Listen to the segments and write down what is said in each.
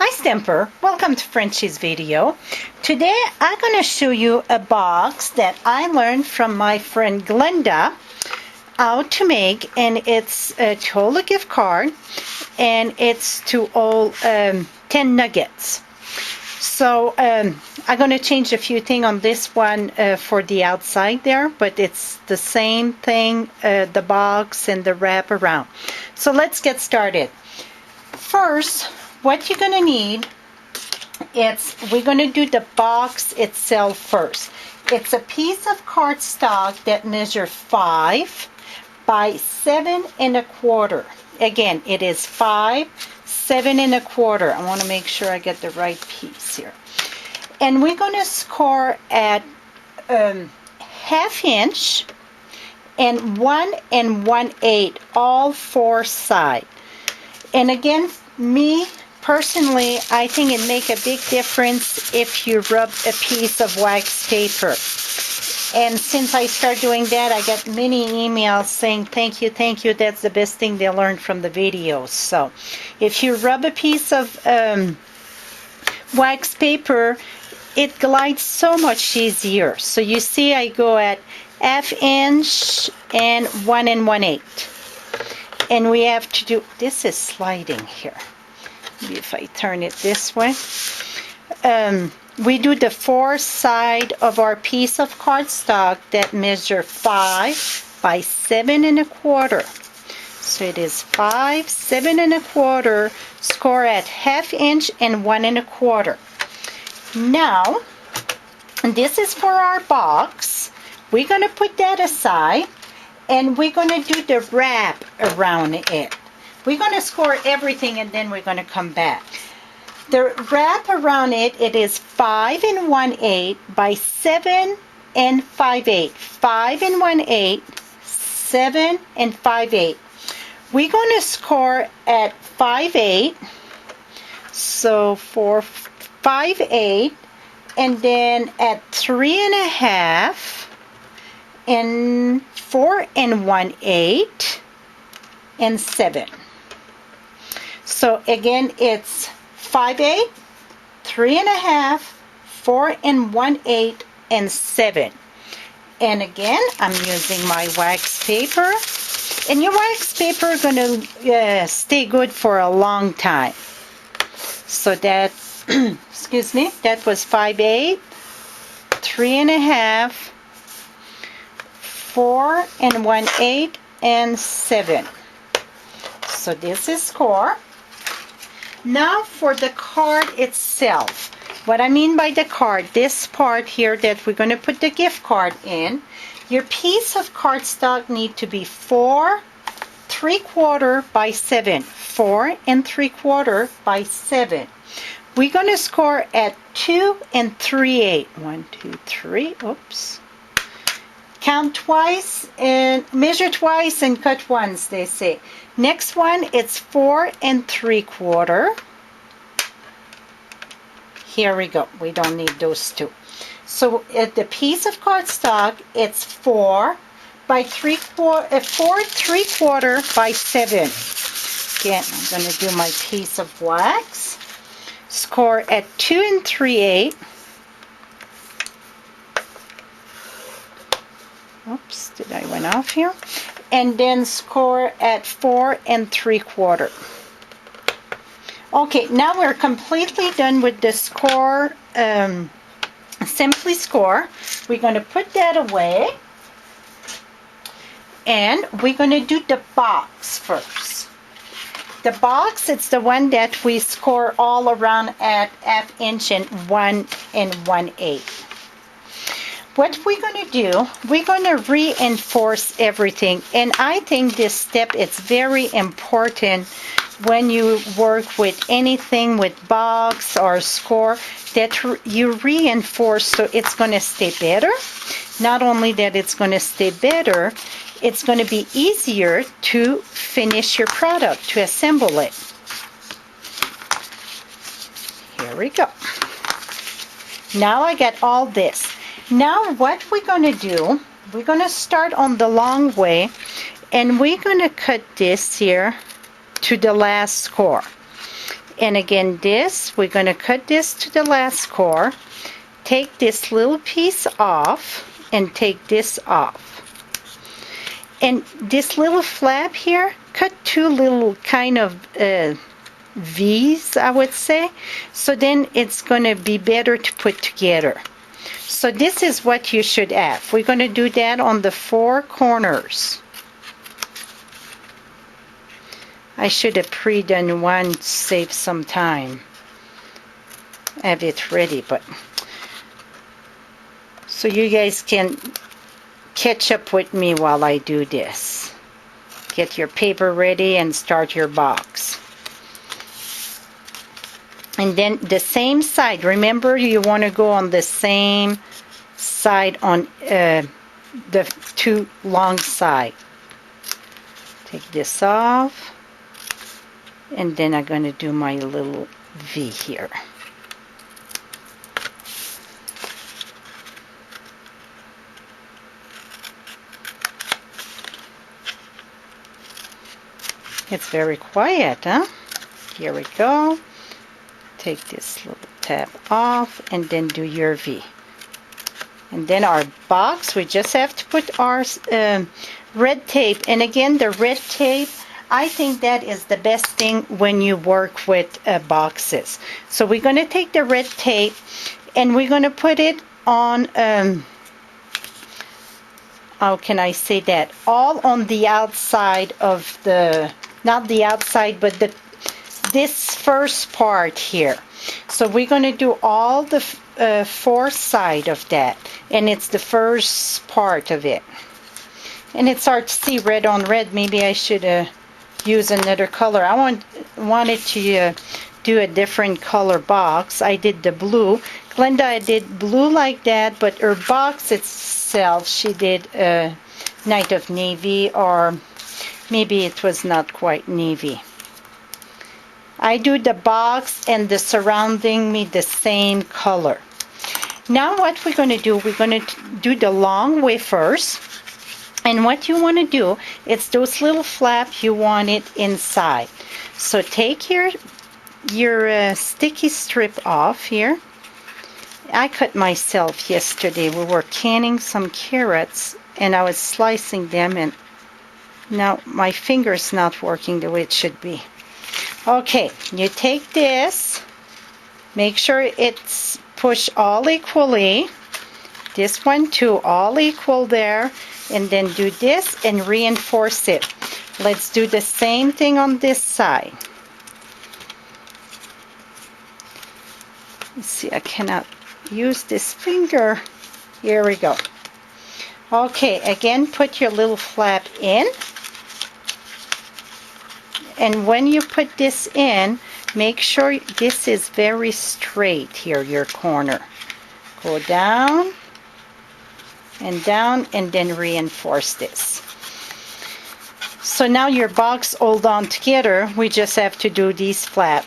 Hi Stamper, welcome to Frenchie's video. Today I'm going to show you a box that I learned from my friend Glenda how to make, and it's to hold a gift card, and it's to all 10 nuggets. So I'm going to change a few things on this one for the outside there, but it's the same thing, the box and the wrap around. So let's get started. First, what you're going to need, we're going to do the box itself first. It's a piece of cardstock that measures 5 by 7 1/4. Again, it is 5, 7 1/4. I want to make sure I get the right piece here. And we're going to score at 1/2 inch and 1 1/8, all 4 sides. And again, me personally, I think it makes a big difference if you rub a piece of wax paper. And since I started doing that, I got many emails saying, thank you, that's the best thing they learned from the videos. So if you rub a piece of wax paper, it glides so much easier. So you see I go at 1/2 inch and 1 1/8. And we have to do, this is sliding here. Maybe if I turn it this way. We do the 4 sides of our piece of cardstock that measure 5 by 7 1/4. So it is 5, 7 1/4, score at 1/2 inch and 1 1/4. Now, this is for our box. We're going to put that aside, and we're going to do the wrap around it. We're going to score everything, and then we're going to come back. The wrap around it, it is 5 1/8 by 7 5/8. 5 1/8, 7 5/8. We're going to score at 5/8. So for 5/8, and then at 3 1/2, and 4 1/8, and 7. So again, it's 5/8, 3 1/2, 4 1/8, and 7. And again, I'm using my wax paper. And your wax paper is going to stay good for a long time. So that, excuse me, that was 5/8, 3 1/2, 4 1/8, and 7. So this is score. Now for the card itself. What I mean by the card, this part here that we're going to put the gift card in, your piece of cardstock need to be 4 3/4 by 7. 4 3/4 by 7. We're going to score at 2 3/8. 1, 2, 3. Oops. Count twice and measure twice and cut once, they say. Next one, it's 4 3/4. Here we go. We don't need those two. So at the piece of cardstock, it's 4 3/4 by 7. Again, I'm going to do my piece of wax. Score at 2 3/8. Oops, did I went off here? And then score at 4 3/4. Okay, now we're completely done with the score, Simply Score. We're going to put that away. And we're going to do the box first. The box, it's the one that we score all around at 1/2 inch and 1 1/8. What we're going to do, we're going to reinforce everything. And I think this step is very important when you work with anything with box or score, that you reinforce so it's going to stay better. Not only that it's going to stay better, it's going to be easier to finish your product, to assemble it. Here we go. Now I got all this. Now what we're going to do, we're going to start on the long way, and we're going to cut this here to the last score. And again, this, we're going to cut this to the last core. Take this little piece off and take this off. And this little flap here, cut two little kind of V's, I would say. So then it's going to be better to put together. So this is what you should have. We're going to do that on the four corners. I should have pre-done one to save some time. Have it ready, but so you guys can catch up with me while I do this. Get your paper ready and start your box. And then the same side. Remember, you want to go on the same side on the two long side. Take this off. And then I'm going to do my little V here. It's very quiet, huh? Here we go. Take this little tab off and then do your V. And then our box, we just have to put our red tape. And again, the red tape, I think that is the best thing when you work with boxes. So we're going to take the red tape and we're going to put it on, how can I say that? All on the outside of the, not the outside, but this first part here. So we're going to do all the four side of that. And it's the first part of it. And it's hard to see red on red. Maybe I should use another color. I wanted to do a different color box. I did the blue. Glenda did blue like that, but her box itself, she did Night of Navy, or maybe it was not quite navy. I do the box and the surrounding me the same color. Now what we're going to do, we're going to do the long way first. And what you want to do, it's those little flaps, you want it inside. So take your sticky strip off here. I cut myself yesterday. We were canning some carrots and I was slicing them, and now my finger's not working the way it should be. Okay, you take this, make sure it's pushed all equally. This one too, all equal there. And then do this and reinforce it. Let's do the same thing on this side. Let's see, I cannot use this finger. Here we go. Okay, again, put your little flap in. And when you put this in, make sure this is very straight here, your corner. Go down. And down, and then reinforce this. So now your box hold on together. We just have to do these flap.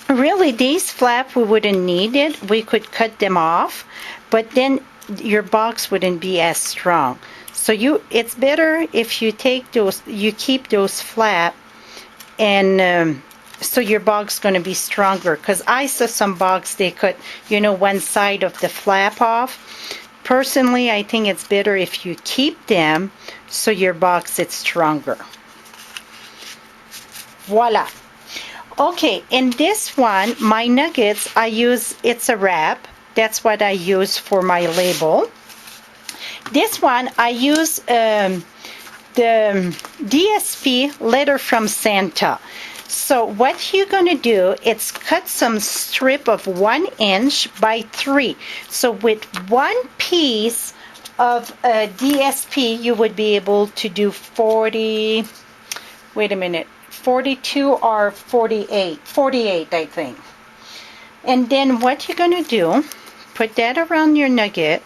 Really, these flap we wouldn't need it. We could cut them off, but then your box wouldn't be as strong. So it's better if you take those, you keep those flap, and so your box going to be stronger. Because I saw some box they cut, one side of the flap off. Personally, I think it's better if you keep them so your box is stronger. Voila. Okay, in this one, my nuggets, it's a wrap. That's what I use for my label. This one, I use the DSP letter from Santa. So what you're going to do, it's cut some strip of 1 inch by 3. So with one piece of DSP, you would be able to do 42 or 48, I think. And then what you're going to do, put that around your nugget.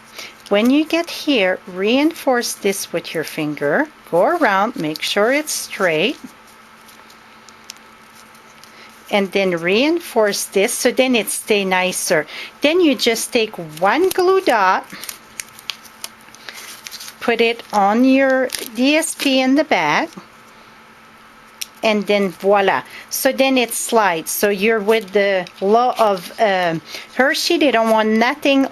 When you get here, reinforce this with your finger. Go around, make sure it's straight. And then reinforce this so then it stay nicer. Then you just take one glue dot, put it on your DSP in the back, and then voila. So then it slides. So you're with the law of Hershey. They don't want nothing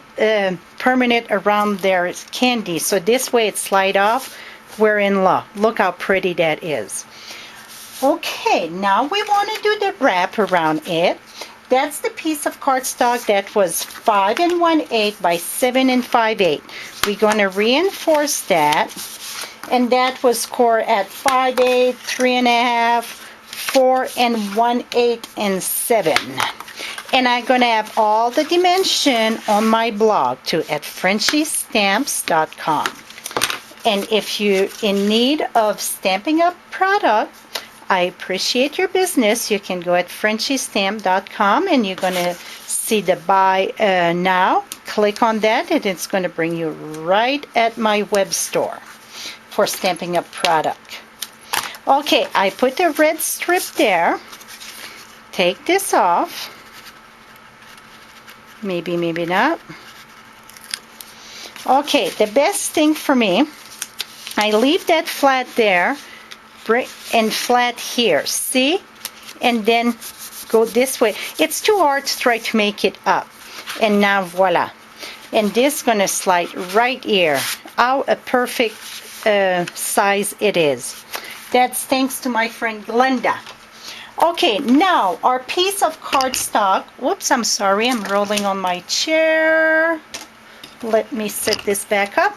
permanent around their candy. So this way it slide off. We're in law. Look how pretty that is. Okay, now we want to do the wrap around it. That's the piece of cardstock that was 5 1/8 by 7 5/8. We're going to reinforce that. And that was scored at 5/8, 3 1/2, 4 1/8, and 7. And I'm going to have all the dimension on my blog too at FrenchieStamps.com. And if you're in need of Stampin' Up product, I appreciate your business. You can go at FrenchieStamp.com and you're going to see the buy now. Click on that and it's going to bring you right at my web store for Stampin' Up product. Okay, I put the red strip there. Take this off. Maybe, maybe not. Okay, the best thing for me, I leave that flat there and flat here. See? And then go this way. It's too hard to try to make it up. And now voila. And this is going to slide right here. How a perfect size it is. That's thanks to my friend Glenda. Okay, now our piece of cardstock. Whoops, I'm sorry, I'm rolling on my chair. Let me set this back up.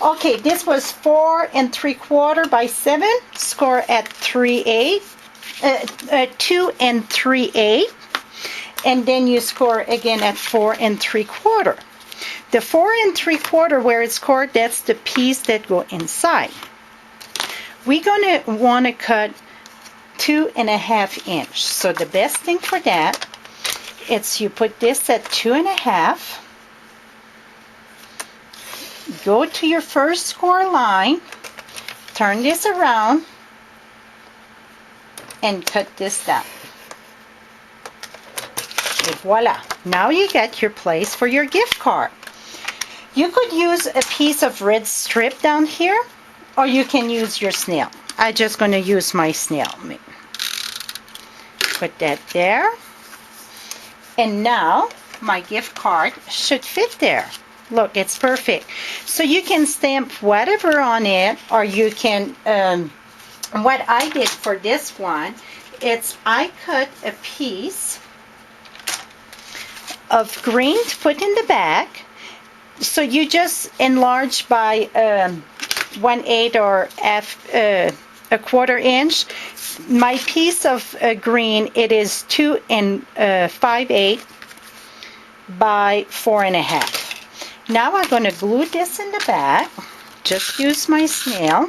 Okay, this was 4 3/4 by 7. Score at 2 3/8. And then you score again at 4 3/4. The 4 3/4 where it's scored, that's the piece that go inside. We're gonna want to cut 2 1/2 inch. So the best thing for that, it's you put this at 2 1/2. Go to your first score line, turn this around, and cut this down. And voila! Now you get your place for your gift card. You could use a piece of red strip down here, or you can use your snail. I'm just going to use my snail. Put that there. And now my gift card should fit there. Look, it's perfect. So you can stamp whatever on it, or you can, what I did for this one, it's I cut a piece of green to put in the back. So you just enlarge by 1/8 or a 1/4 inch. My piece of green, it is 2 5/8 by 4 1/2. Now I'm going to glue this in the back. Just use my snail.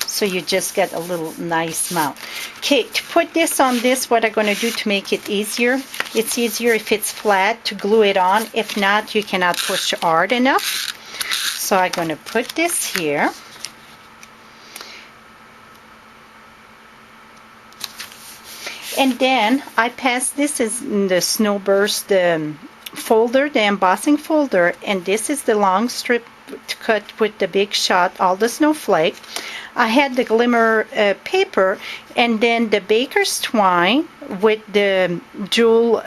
So you just get a little nice mount. Okay, to put this on this, what I'm going to do to make it easier, it's easier if it's flat to glue it on. If not, you cannot push hard enough. So I'm going to put this here. And then I pass this is in the Snowburst folder, the embossing folder, and this is the long strip to cut with the big shot, all the snowflake. I had the glimmer paper and then the baker's twine with the jewel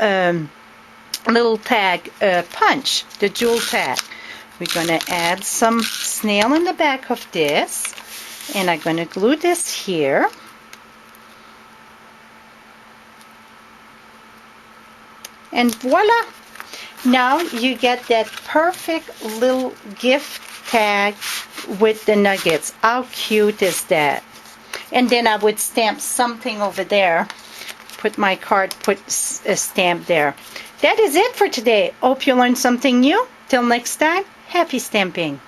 little tag punch, the jewel tag. We're going to add some snail in the back of this, and I'm going to glue this here. And voila! Now you get that perfect little gift tag with the nuggets. How cute is that? And then I would stamp something over there. Put my card, put a stamp there. That is it for today. Hope you learned something new. Till next time, happy stamping.